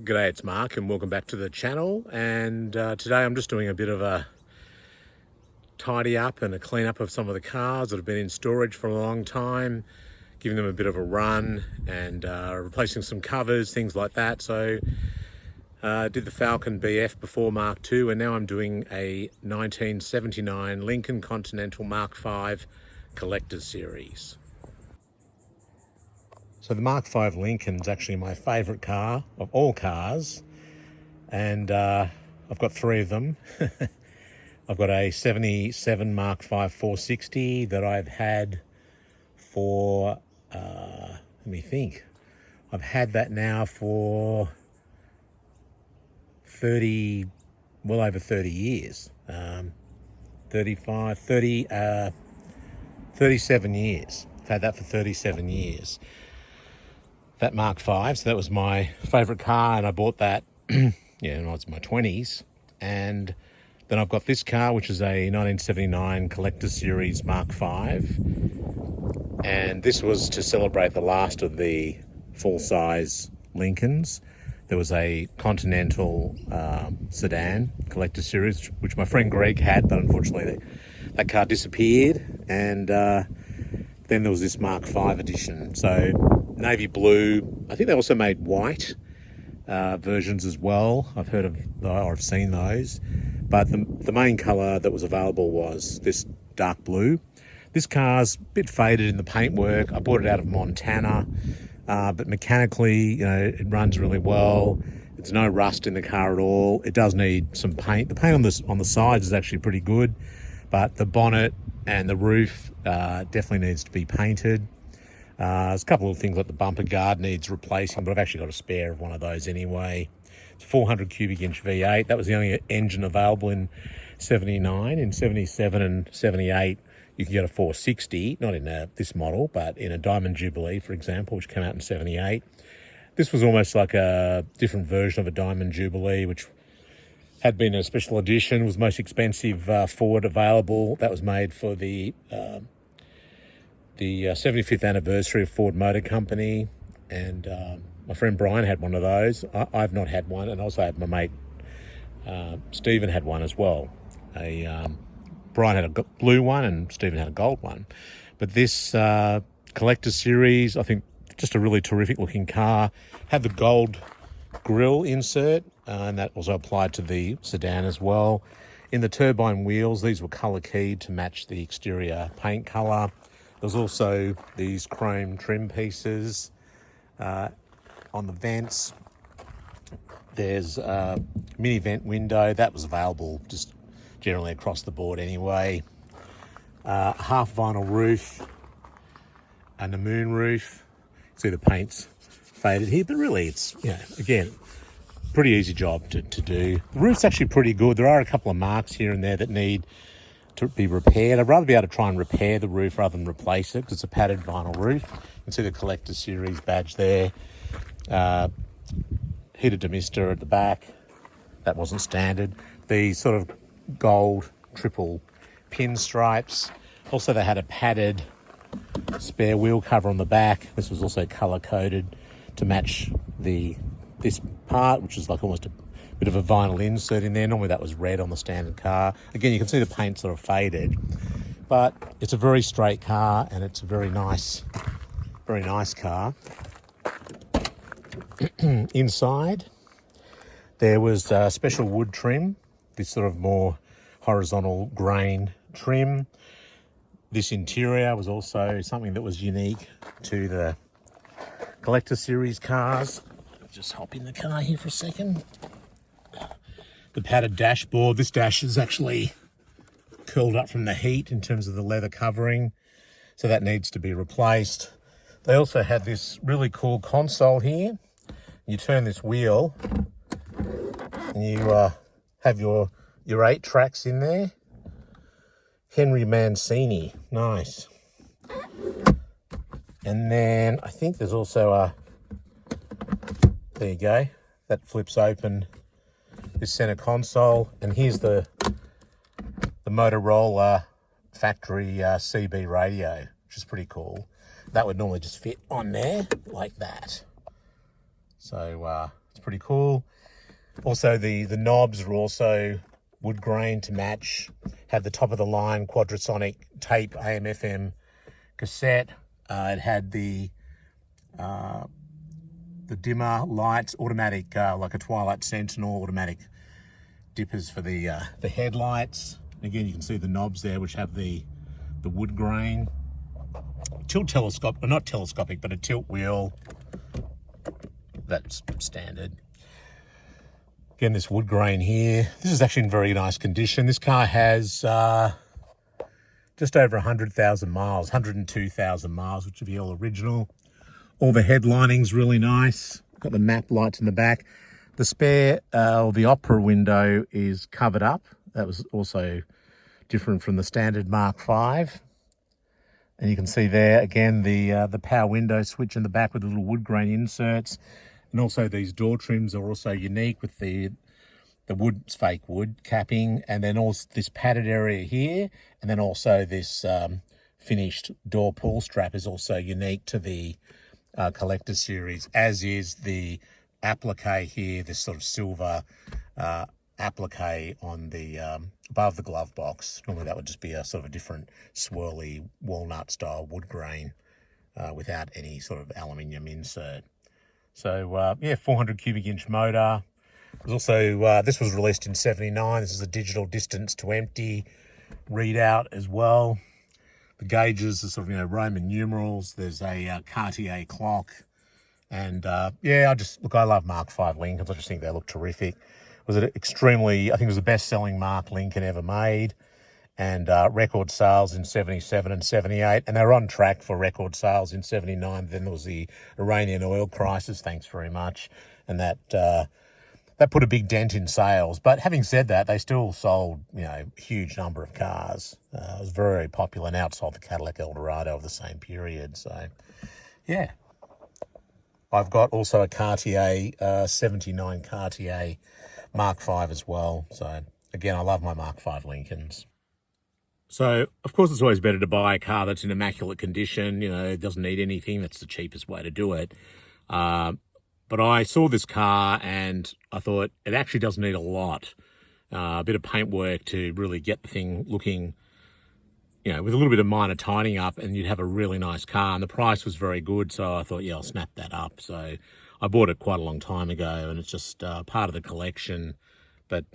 G'day, it's Mark and welcome back to the channel. And today I'm just doing a bit of a tidy up and a clean up of some of the cars that have been in storage for a long time, giving them a bit of a run and replacing some covers, things like that. So I did the Falcon BF before Mark II, and now I'm doing a 1979 Lincoln Continental Mark V Collector's Series. So the Mark V Lincoln's actually my favourite car of all cars, and I've got three of them. I've got a 77 Mark V 460 that I've had for, let me think, I've had that now for 30, well over 30 years, 37 years. I've had that for 37 years. That Mark V, so that was my favourite car, and I bought that when I was in my 20s. And then I've got this car, which is a 1979 Collector's Series Mark V, and this was to celebrate the last of the full-size Lincolns. There was a Continental sedan Collector's Series, which my friend Greg had, but unfortunately that car disappeared, and then there was this Mark V edition. So navy blue. I think they also made white versions as well. I've heard of, or I've seen those. But the main colour that was available was this dark blue. This car's a bit faded in the paintwork. I bought it out of Montana, but mechanically, it runs really well. There's no rust in the car at all. It does need some paint. The paint on the sides is actually pretty good, but the bonnet and the roof definitely needs to be painted. There's a couple of things like the bumper guard needs replacing, but I've actually got a spare of one of those anyway. It's a 400 cubic inch V8. That was the only engine available in 79. In 77 and 78, you can get a 460, not in this model, but in a Diamond Jubilee, for example, which came out in 78. This was almost like a different version of a Diamond Jubilee, which had been a special edition, was the most expensive Ford available. That was made for the 75th anniversary of Ford Motor Company, and my friend Brian had one of those. I've not had one, and also had my mate Stephen had one as well. Brian had a blue one and Stephen had a gold one. But this Collector's Series, I think, just a really terrific looking car. Had the gold grille insert, and that also applied to the sedan as well. In the turbine wheels, these were colour keyed to match the exterior paint colour. There's also these chrome trim pieces on the vents. There's a mini vent window that was available just generally across the board anyway. Half vinyl roof and the moon roof. See the paint's faded here, but really it's, again, pretty easy job to do. The roof's actually pretty good. There are a couple of marks here and there that need to be repaired. I'd rather be able to try and repair the roof rather than replace it, because it's a padded vinyl roof. You can see the Collector's Series badge there. Heated demister at the back. That wasn't standard. The sort of gold triple pinstripes. Also, they had a padded spare wheel cover on the back. This was also colour coded to match this part, which is like almost a bit of a vinyl insert in there. Normally that was red on the standard car. Again, you can see the paint sort of faded, but it's a very straight car and it's a very nice car. Inside, there was special wood trim, this sort of more horizontal grain trim. This interior was also something that was unique to the Collector Series cars. Just hop in the car here for a second. The padded dashboard. This dash is actually curled up from the heat in terms of the leather covering, so that needs to be replaced. They also had this really cool console here. You turn this wheel and you have your 8 tracks in there. Henry Mancini, nice. And then I think there's also there you go, that flips open this center console, and here's the Motorola factory CB radio, which is pretty cool. That would normally just fit on there like that. So it's pretty cool. Also, the knobs are also wood grain to match. Had the top of the line quadrasonic tape AM/FM cassette. It had the dimmer lights, automatic, like a Twilight Sentinel, automatic dippers for the headlights. Again, you can see the knobs there, which have the wood grain. Not telescopic, but a tilt wheel. That's standard. Again, this wood grain here. This is actually in very nice condition. This car has just over 100,000 miles, 102,000 miles, which would be all original. All the headlining's really nice. Got the map lights in the back. The spare, or the opera window is covered up. That was also different from the standard Mark V. And you can see there, again, the power window switch in the back with the little wood grain inserts. And also these door trims are also unique with the wood, fake wood capping. And then also this padded area here. And then also this finished door pull strap is also unique to the collector series, as is the applique here, this sort of silver applique on the above the glove box. Normally that would just be a sort of a different swirly walnut style wood grain without any sort of aluminium insert. So yeah, 400 cubic inch motor. There's also this was released in '79. This is a digital distance to empty readout as well. The gauges are sort of, Roman numerals. There's a Cartier clock. And yeah, I love Mark V Lincolns. I just think they look terrific. I think it was the best-selling Mark Lincoln ever made. And record sales in '77 and '78. And they were on track for record sales in '79. Then there was the Iranian oil crisis, thanks very much. And that put a big dent in sales. But having said that, they still sold, a huge number of cars. It was very popular and outsold the Cadillac Eldorado of the same period. So, yeah. I've got also a Cartier, 79 Cartier Mark V as well. So, again, I love my Mark V Lincolns. So, of course, it's always better to buy a car that's in immaculate condition. It doesn't need anything. That's the cheapest way to do it. But I saw this car and I thought it actually doesn't need a lot. A bit of paintwork to really get the thing looking, with a little bit of minor tidying up, and you'd have a really nice car. And the price was very good, so I thought, yeah, I'll snap that up. So I bought it quite a long time ago, and it's just part of the collection. But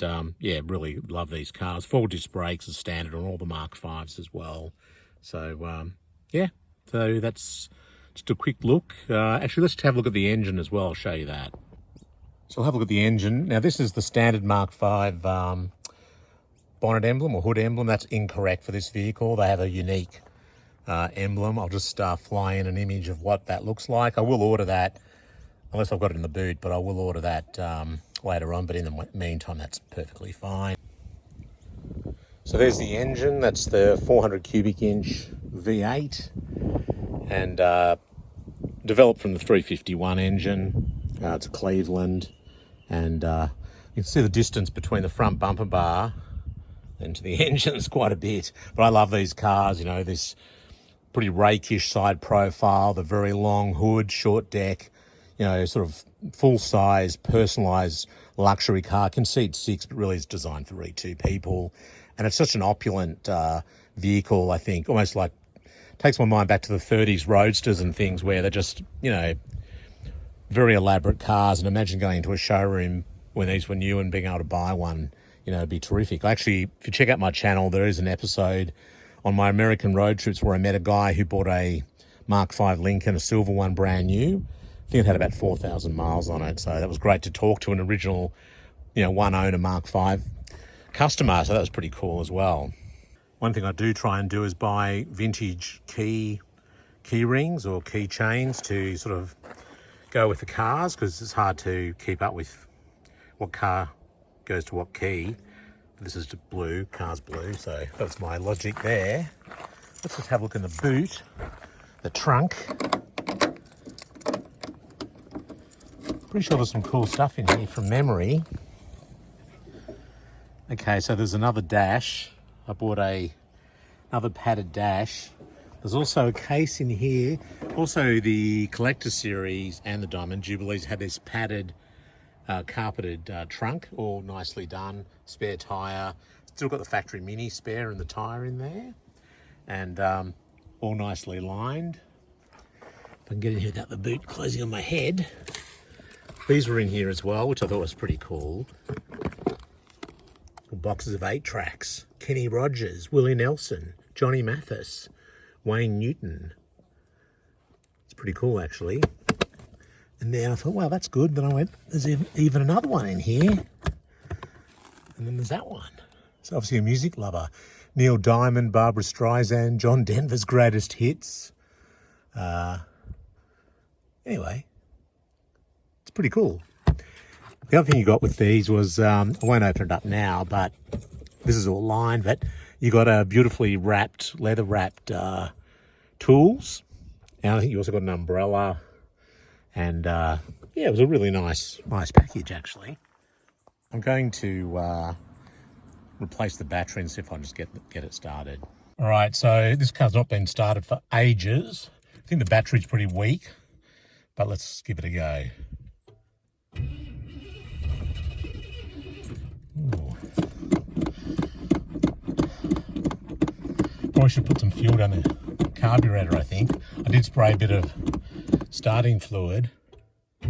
yeah, really love these cars. 4-disc brakes are standard on all the Mark Vs as well. So yeah, so that's just a quick look. Actually, let's have a look at the engine as well. I'll show you that. So I'll have a look at the engine. Now, this is the standard Mark V bonnet emblem or hood emblem. That's incorrect for this vehicle. They have a unique emblem. I'll just fly in an image of what that looks like. I will order that, unless I've got it in the boot, but I will order that later on. But in the meantime, that's perfectly fine. So there's the engine. That's the 400 cubic inch V8. And developed from the 351 engine. It's a Cleveland, and you can see the distance between the front bumper bar and to the engine's quite a bit. But I love these cars, this pretty rakish side profile, the very long hood, short deck, sort of full-size, personalised luxury car. Can seat 6, but really is designed for 2 people. And it's such an opulent vehicle, I think, almost like, takes my mind back to the 30s roadsters and things where they're just, very elaborate cars. And imagine going into a showroom when these were new and being able to buy one, it'd be terrific. Actually, if you check out my channel, there is an episode on my American road trips where I met a guy who bought a Mark V Lincoln, a silver one, brand new. I think it had about 4,000 miles on it. So that was great to talk to an original, one owner Mark V customer. So that was pretty cool as well. One thing I do try and do is buy vintage key rings or key chains to sort of go with the cars, because it's hard to keep up with what car goes to what key. This is blue, car's blue, so that's my logic there. Let's just have a look in the boot, the trunk. Pretty sure there's some cool stuff in here from memory. Okay, so there's another dash. I bought another padded dash. There's also a case in here. Also, the Collector Series and the Diamond Jubilees had this padded carpeted trunk, all nicely done. Spare tyre, still got the factory mini spare and the tyre in there, and all nicely lined. If I can get in here without the boot closing on my head. These were in here as well, which I thought was pretty cool. Boxes of 8 tracks. Kenny Rogers, Willie Nelson, Johnny Mathis, Wayne Newton. It's pretty cool, actually. And then I thought, well, that's good. Then I went, there's even another one in here. And then there's that one. It's obviously a music lover. Neil Diamond, Barbara Streisand, John Denver's greatest hits. Anyway, it's pretty cool. The other thing you got with these was, I won't open it up now, but this is all lined, but you got a beautifully wrapped, leather wrapped tools. And I think you also got an umbrella. And yeah, it was a really nice package, actually. I'm going to replace the battery and see if I can just get it started. All right, so this car's not been started for ages. I think the battery's pretty weak, but let's give it a go. Ooh. Probably should put some fuel down the carburetor, I think. I did spray a bit of starting fluid. I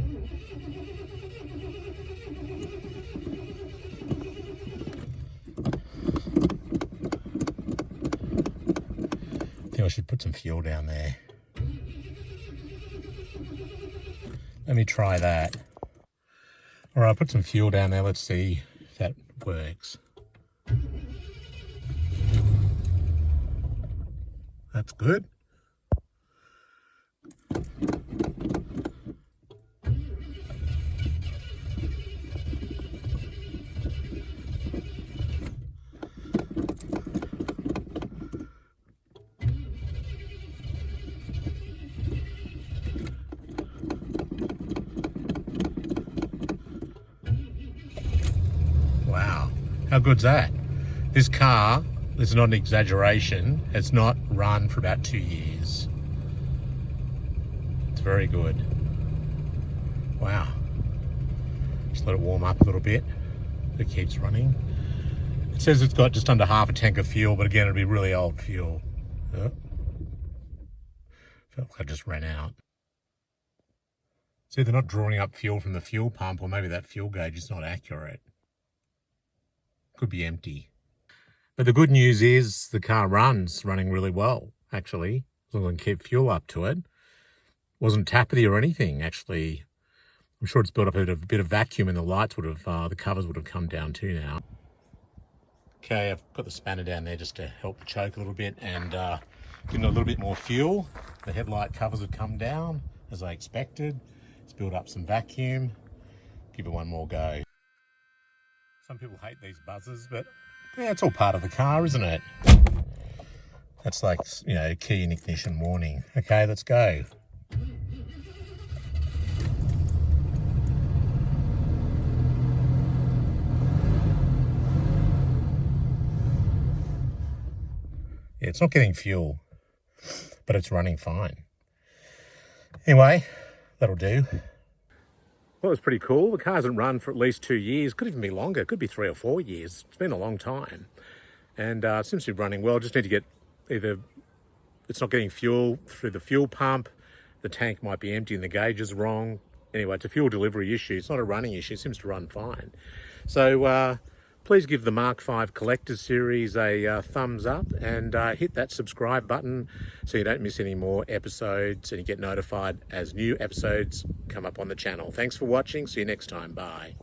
think I should put some fuel down there. Let me try that. All right, I'll put some fuel down there. Let's see if that works. That's good. Wow, how good's that? This car, this is not an exaggeration, it's not run for about 2 years. It's very good. Wow. Just let it warm up a little bit. It keeps running. It says it's got just under half a tank of fuel, but again, it'll be really old fuel. Oh. Felt like I just ran out. See, they're not drawing up fuel from the fuel pump, or maybe that fuel gauge is not accurate. Could be empty. But the good news is the car running really well, actually. As long as I can keep fuel up to it. Wasn't tappety or anything, actually. I'm sure it's built up a bit of vacuum and the lights would have, the covers would have come down too now. Okay, I've put the spanner down there just to help the choke a little bit and getting a little bit more fuel. The headlight covers have come down as I expected. It's built up some vacuum. Give it one more go. Some people hate these buzzers, but yeah, it's all part of the car, isn't it? That's like, you know, key and ignition warning. Okay, let's go. Yeah, it's not getting fuel, but it's running fine. Anyway, that'll do. Well, it was pretty cool. The car hasn't run for at least 2 years. Could even be longer. It could be 3 or 4 years. It's been a long time. And it seems to be running well. Just need to get either it's not getting fuel through the fuel pump, the tank might be empty and the gauge is wrong. Anyway, it's a fuel delivery issue. It's not a running issue. It seems to run fine. So please give the Mark V Collector's Series a thumbs up and hit that subscribe button so you don't miss any more episodes and you get notified as new episodes come up on the channel. Thanks for watching. See you next time. Bye.